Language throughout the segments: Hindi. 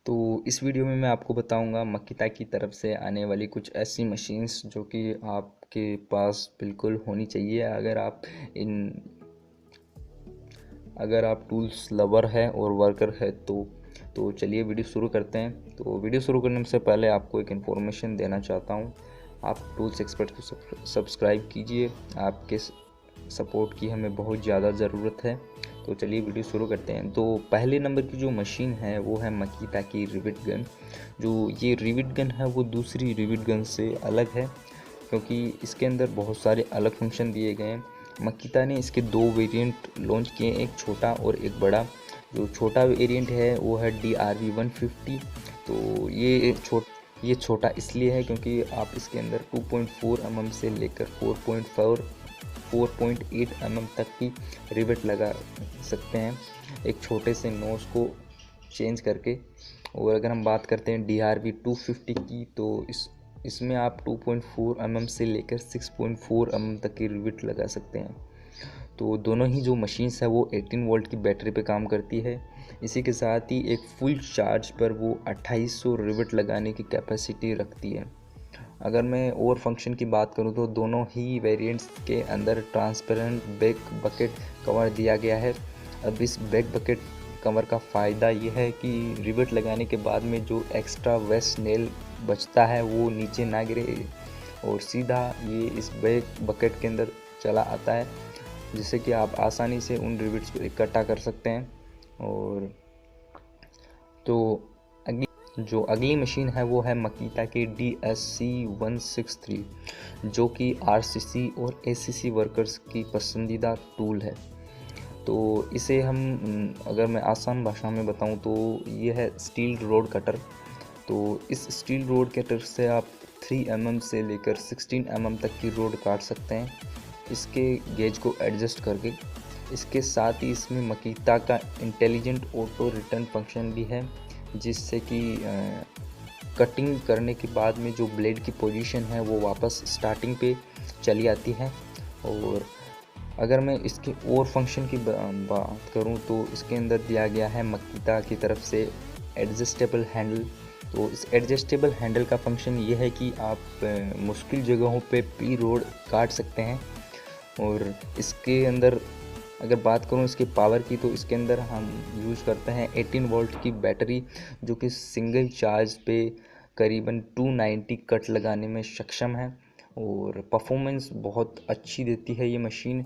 तो इस वीडियो में मैं आपको बताऊंगा मकीता की तरफ से आने वाली कुछ ऐसी मशीन्स जो कि आपके पास बिल्कुल होनी चाहिए इन अगर आप टूल्स लवर हैं और वर्कर है तो चलिए वीडियो शुरू करते हैं। तो वीडियो शुरू करने से पहले आपको एक इन्फॉर्मेशन देना चाहता हूँ। आप टूल्स एक्सपर्ट को सब्सक्राइब कीजिए, आपके सपोर्ट की हमें बहुत ज़्यादा ज़रूरत है। तो चलिए वीडियो शुरू करते हैं। तो पहले नंबर की जो मशीन है वो है मकीता की रिविट गन। जो ये रिविट गन है वो दूसरी रिविट गन से अलग है क्योंकि इसके अंदर बहुत सारे अलग फंक्शन दिए गए हैं। मकीता ने इसके दो वेरिएंट लॉन्च किए, एक छोटा और एक बड़ा। जो छोटा वेरिएंट है वो है DRV150। तो ये छोटा इसलिए है क्योंकि आप इसके अंदर 2.4 mm से लेकर 4.8 mm तक की रिवेट लगा सकते हैं एक छोटे से नोज को चेंज करके। और अगर हम बात करते हैं DRV250 की, तो इसमें आप 2.4 mm से लेकर 6.4 mm तक की रिवेट लगा सकते हैं। तो दोनों ही जो मशीन्स है वो 18 वोल्ट की बैटरी पे काम करती है। इसी के साथ ही एक फुल चार्ज पर वो 2800 रिवेट लगाने की कैपेसिटी रखती है। अगर मैं और फंक्शन की बात करूं तो दोनों ही वेरिएंट्स के अंदर ट्रांसपेरेंट बैक बकेट कवर दिया गया है। अब इस बैक बकेट कवर का फ़ायदा ये है कि रिवेट लगाने के बाद में जो एक्स्ट्रा वेस्ट नेल बचता है वो नीचे ना गिरे और सीधा ये इस बैक बकेट के अंदर चला आता है, जिससे कि आप आसानी से उन रिवेट्स को इकट्ठा कर सकते हैं। और तो जो अगली मशीन है वो है मकीता की DSC163, जो कि RCC और ACC वर्कर्स की पसंदीदा टूल है। तो इसे हम अगर मैं आसान भाषा में बताऊं तो ये है स्टील रोड कटर। तो इस स्टील रोड कटर से आप 3 mm से लेकर 16 mm तक की रोड काट सकते हैं इसके गेज को एडजस्ट करके। इसके साथ ही इसमें मकीता का इंटेलिजेंट ऑटो रिटर्न फंक्शन भी है, जिससे कि कटिंग करने के बाद में जो ब्लेड की पोजीशन है वो वापस स्टार्टिंग पे चली आती है। और अगर मैं इसके और फंक्शन की बात करूं तो इसके अंदर दिया गया है मकीता की तरफ से एडजस्टेबल हैंडल। तो इस एडजस्टेबल हैंडल का फंक्शन ये है कि आप मुश्किल जगहों पे पी रोड काट सकते हैं। और इसके अंदर अगर बात करूं इसके पावर की, तो इसके अंदर हम यूज़ करते हैं 18 वोल्ट की बैटरी, जो कि सिंगल चार्ज पे करीबन 290 कट लगाने में सक्षम है और परफॉर्मेंस बहुत अच्छी देती है ये मशीन।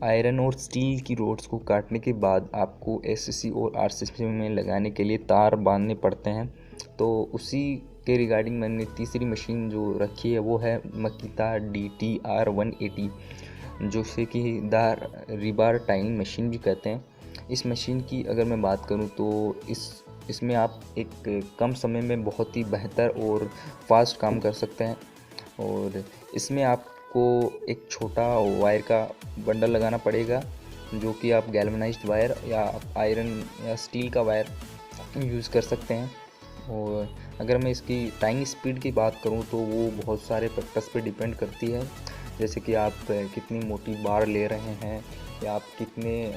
आयरन और स्टील की रोड्स को काटने के बाद आपको ACC और RCC में लगाने के लिए तार बांधने पड़ते हैं। तो उसी के रिगार्डिंग मैंने तीसरी मशीन जो रखी है वो है मकीता DTR180, जो से कि रिबार टाइम मशीन भी कहते हैं। इस मशीन की अगर मैं बात करूं तो इसमें आप एक कम समय में बहुत ही बेहतर और फास्ट काम कर सकते हैं। और इसमें आपको एक छोटा वायर का बंडल लगाना पड़ेगा, जो कि आप गैल्वेनाइज्ड वायर या आयरन या स्टील का वायर यूज़ कर सकते हैं। और अगर मैं इसकी टाइम स्पीड की बात करूं तो वो बहुत सारे फैक्टर्स पे डिपेंड करती है, जैसे कि आप कितनी मोटी बार ले रहे हैं या आप कितने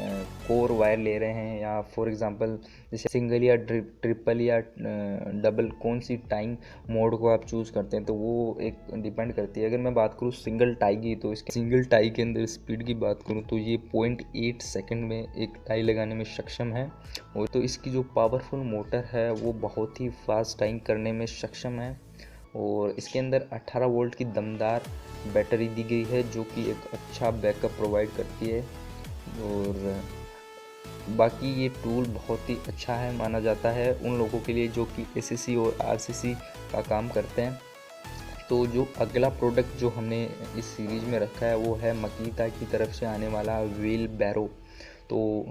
कोर वायर ले रहे हैं, या फॉर एग्जांपल जैसे सिंगल या ट्रिपल या डबल कौन सी टाइम मोड को आप चूज़ करते हैं, तो वो एक डिपेंड करती है। अगर मैं बात करूँ सिंगल टाई की, तो इसके सिंगल टाई के अंदर स्पीड की बात करूँ तो ये 0.8 सेकंड में एक टाई लगाने में सक्षम है। और तो इसकी जो पावरफुल मोटर है वो बहुत ही फास्ट टाइम करने में सक्षम है। और इसके अंदर 18 वोल्ट की दमदार बैटरी दी गई है, जो कि एक अच्छा बैकअप प्रोवाइड करती है। और बाकी ये टूल बहुत ही अच्छा है, माना जाता है उन लोगों के लिए जो कि ACC और RCC का काम करते हैं। तो जो अगला प्रोडक्ट जो हमने इस सीरीज़ में रखा है वो है मकीता की तरफ से आने वाला व्हील बैरो। तो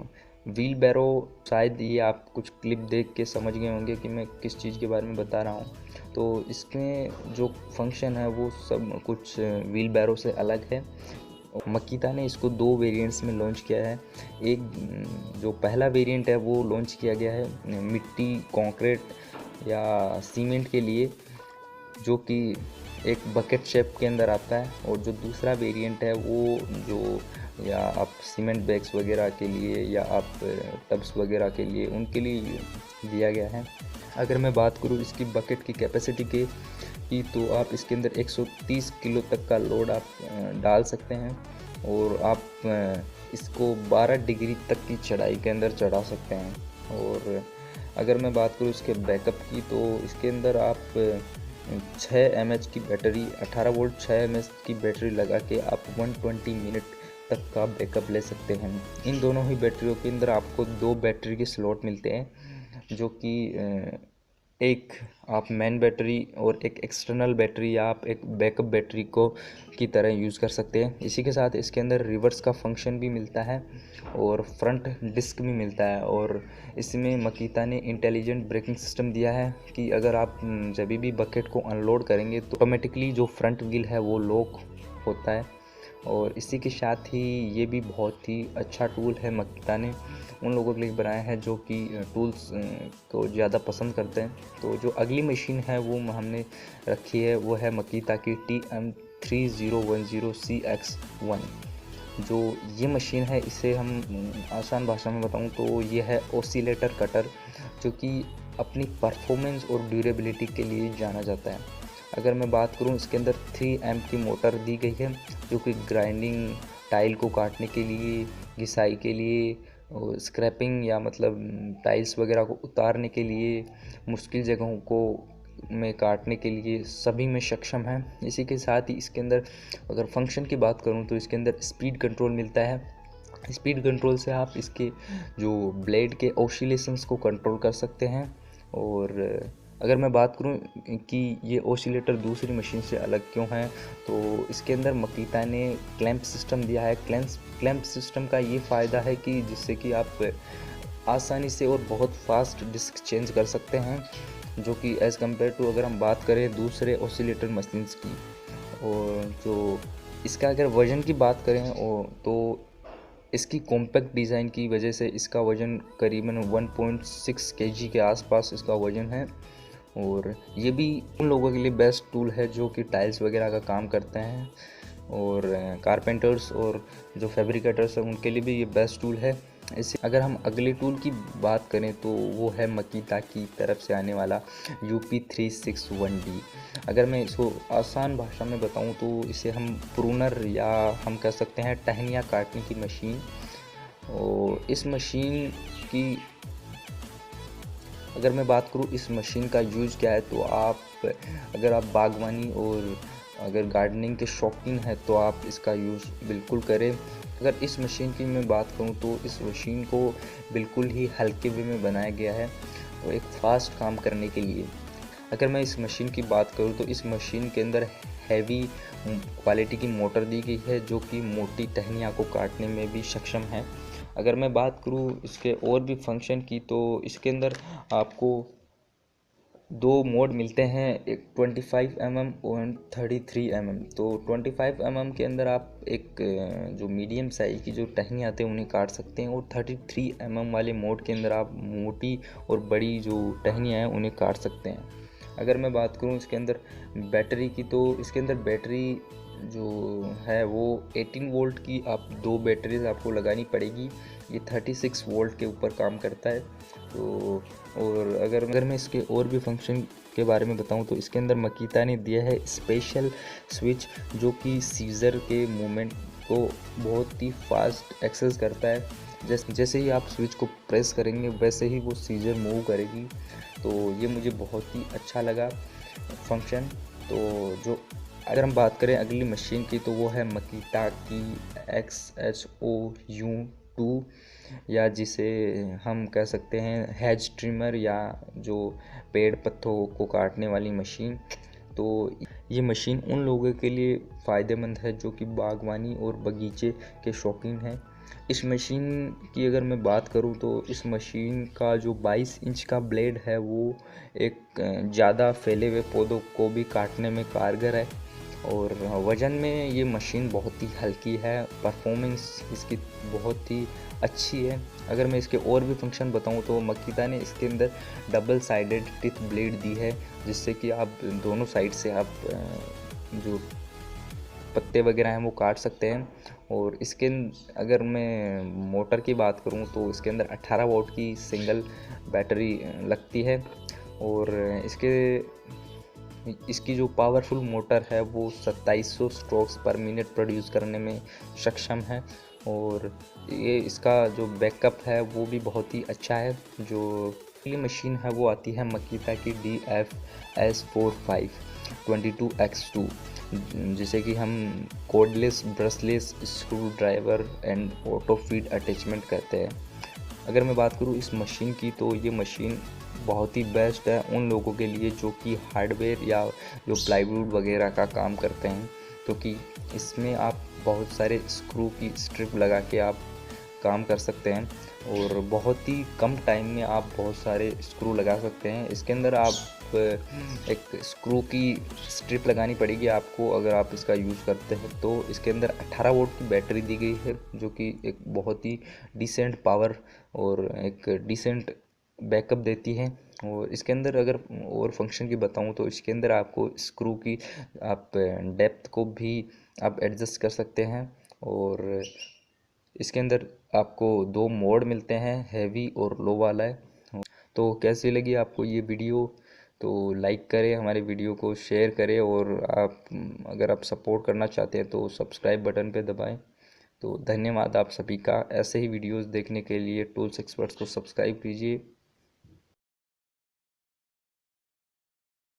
व्हील बैरो, शायद ये आप कुछ क्लिप देख के समझ गए होंगे कि मैं किस चीज़ के बारे में बता रहा हूँ। तो इसमें जो फंक्शन है वो सब कुछ व्हील बैरो से अलग है। मकीता ने इसको दो वेरिएंट्स में लॉन्च किया है। एक जो पहला वेरिएंट है वो लॉन्च किया गया है मिट्टी, कंक्रीट या सीमेंट के लिए, जो कि एक बकेट शेप के अंदर आता है। और जो दूसरा वेरिएंट है वो जो या आप सीमेंट बैग्स वगैरह के लिए या आप टब्स वगैरह के लिए उनके लिए दिया गया है। अगर मैं बात करूँ इसकी बकेट की कैपेसिटी की तो आप इसके अंदर 130 किलो तक का लोड आप डाल सकते हैं और आप इसको 12 डिग्री तक की चढ़ाई के अंदर चढ़ा सकते हैं। और अगर मैं बात करूँ इसके बैकअप की तो इसके अंदर आप 6 mAh की बैटरी 18 वोल्ट 6 mAh की बैटरी लगा के आप 120 मिनट तक का बैकअप ले सकते हैं। इन दोनों ही बैटरियों के अंदर आपको 2 बैटरी के स्लॉट मिलते हैं, जो कि एक आप मेन बैटरी और एक एक्सटर्नल बैटरी या आप एक बैकअप बैटरी को की तरह यूज़ कर सकते हैं। इसी के साथ इसके अंदर रिवर्स का फंक्शन भी मिलता है और फ्रंट डिस्क भी मिलता है। और इसमें मकीता ने इंटेलिजेंट ब्रेकिंग सिस्टम दिया है कि अगर आप जब भी बकेट को अनलोड करेंगे तो ऑटोमेटिकली जो फ्रंट व्हील है वो लॉक होता है। और इसी के साथ ही ये भी बहुत ही अच्छा टूल है, मकीता ने उन लोगों के लिए बनाया है जो कि टूल्स को ज़्यादा पसंद करते हैं। तो जो अगली मशीन है वो हमने रखी है, वो है मकीता की TM3010CX1। जो ये मशीन है इसे हम आसान भाषा में बताऊं तो ये है ओसिलेटर कटर, जो कि अपनी परफॉर्मेंस और ड्यूरेबिलिटी के लिए जाना जाता है। अगर मैं बात करूं इसके अंदर 3 amp की मोटर दी गई है, जो कि ग्राइंडिंग टाइल को काटने के लिए, घिसाई के लिए और स्क्रैपिंग या मतलब टाइल्स वगैरह को उतारने के लिए, मुश्किल जगहों को में काटने के लिए सभी में सक्षम है। इसी के साथ ही इसके अंदर अगर फंक्शन की बात करूं तो इसके अंदर स्पीड कंट्रोल मिलता है। स्पीड कंट्रोल से आप इसके जो ब्लेड के ऑसिलेशंस को कंट्रोल कर सकते हैं। और अगर मैं बात करूं कि ये ओसिलेटर दूसरी मशीन से अलग क्यों है, तो इसके अंदर मकीता ने क्लैंप सिस्टम दिया है। क्लैंप सिस्टम का ये फ़ायदा है कि जिससे कि आप आसानी से और बहुत फास्ट डिस्क चेंज कर सकते हैं, जो कि एज़ कम्पेयर टू अगर हम बात करें दूसरे ओसिलेटर मशीन्स की। और जो इसका अगर वज़न की बात करें तो इसकी कॉम्पैक्ट डिज़ाइन की वजह से इसका वज़न करीबन 1.6 kg के आसपास इसका वज़न है। और ये भी उन लोगों के लिए बेस्ट टूल है जो कि टाइल्स वगैरह का काम करते हैं, और कारपेंटर्स और जो फैब्रिकेटर्स हैं उनके लिए भी ये बेस्ट टूल है। इसे अगर हम अगले टूल की बात करें तो वो है मकीता की तरफ से आने वाला UP361D। अगर मैं इसको आसान भाषा में बताऊं तो इसे हम प्रूनर या हम कह सकते हैं टहनियाँ काटने की मशीन। और इस मशीन की अगर मैं बात करूँ इस मशीन का यूज़ क्या है, तो अगर आप बागवानी और अगर गार्डनिंग के शौकीन हैं तो आप इसका यूज़ बिल्कुल करें। अगर इस मशीन की मैं बात करूं तो इस मशीन को बिल्कुल ही हल्के वे में बनाया गया है और एक फास्ट काम करने के लिए। अगर मैं इस मशीन की बात करूं तो इस मशीन के अंदर हैवी क्वालिटी की मोटर दी गई है, जो कि मोटी टहनियाँ को काटने में भी सक्षम है। अगर मैं बात करूं इसके और भी फंक्शन की तो इसके अंदर आपको 2 मोड मिलते हैं, एक 25 mm और 33 mm। तो 25 mm के अंदर आप एक जो मीडियम साइज की जो टहनी आते हैं उन्हें काट सकते हैं, और 33 mm वाले मोड के अंदर आप मोटी और बड़ी जो टहनियाँ हैं उन्हें काट सकते हैं। अगर मैं बात करूं इसके अंदर बैटरी की तो इसके अंदर बैटरी जो है वो 18 वोल्ट की आप 2 बैटरीज आपको लगानी पड़ेगी। ये 36 वोल्ट के ऊपर काम करता है। तो और अगर मैं इसके और भी फंक्शन के बारे में बताऊं तो इसके अंदर मकीता ने दिया है स्पेशल स्विच, जो कि सीज़र के मूवमेंट को बहुत ही फास्ट एक्सेस करता है। जैसे ही आप स्विच को प्रेस करेंगे वैसे ही वो सीज़र मूव करेगी। तो ये मुझे बहुत ही अच्छा लगा फंक्शन। तो जो अगर हम बात करें अगली मशीन की तो वो है मकीता की XHOU2, या जिसे हम कह सकते हैं हेज ट्रिमर, या जो पेड़ पत्तों को काटने वाली मशीन। तो ये मशीन उन लोगों के लिए फ़ायदेमंद है जो कि बागवानी और बगीचे के शौकीन हैं। इस मशीन की अगर मैं बात करूं तो इस मशीन का जो 22 इंच का ब्लेड है वो एक ज़्यादा फैले हुए पौधों को भी काटने में कारगर है। और वज़न में ये मशीन बहुत ही हल्की है, परफॉर्मेंस इसकी बहुत ही अच्छी है। अगर मैं इसके और भी फंक्शन बताऊं तो मकीता ने इसके अंदर डबल साइडेड टिथ ब्लेड दी है, जिससे कि आप दोनों साइड से आप जो पत्ते वगैरह हैं वो काट सकते हैं। और इसके अगर मैं मोटर की बात करूं तो इसके अंदर 18 वोल्ट की सिंगल बैटरी लगती है। और इसकी जो पावरफुल मोटर है वो 2700 स्ट्रोक्स पर मिनट प्रोड्यूस करने में सक्षम है। और ये इसका जो बैकअप है वो भी बहुत ही अच्छा है। जो अगली मशीन है वो आती है मकीता की DFS45 22X2, जिसे कि हम cordless brushless screw driver and auto feed attachment कहते हैं। अगर मैं बात करूँ इस मशीन की, तो ये मशीन बहुत ही बेस्ट है उन लोगों के लिए जो कि हार्डवेयर या जो प्लाईवुड वगैरह का काम करते हैं, क्योंकि इसमें आप बहुत सारे स्क्रू की स्ट्रिप लगा के आप काम कर सकते हैं और बहुत ही कम टाइम में आप बहुत सारे स्क्रू लगा सकते हैं। इसके अंदर आप एक स्क्रू की स्ट्रिप लगानी पड़ेगी आपको अगर आप इसका यूज़ करते हैं। तो इसके अंदर 18 वोल्ट की बैटरी दी गई है, जो कि एक बहुत ही डिसेंट पावर और एक डिसेंट बैकअप देती है। और इसके अंदर अगर और फंक्शन की बताऊं तो इसके अंदर आपको स्क्रू की आप डेप्थ को भी आप एडजस्ट कर सकते हैं। और इसके अंदर आपको 2 मोड मिलते हैं, हैवी और लो वाला है। तो कैसी लगी आपको ये वीडियो? तो लाइक करें हमारे वीडियो को, शेयर करें, और आप अगर आप सपोर्ट करना चाहते हैं तो सब्सक्राइब बटन पे दबाएं। तो धन्यवाद आप सभी का। ऐसे ही वीडियोस देखने के लिए टूल्स एक्सपर्ट्स को सब्सक्राइब कीजिए।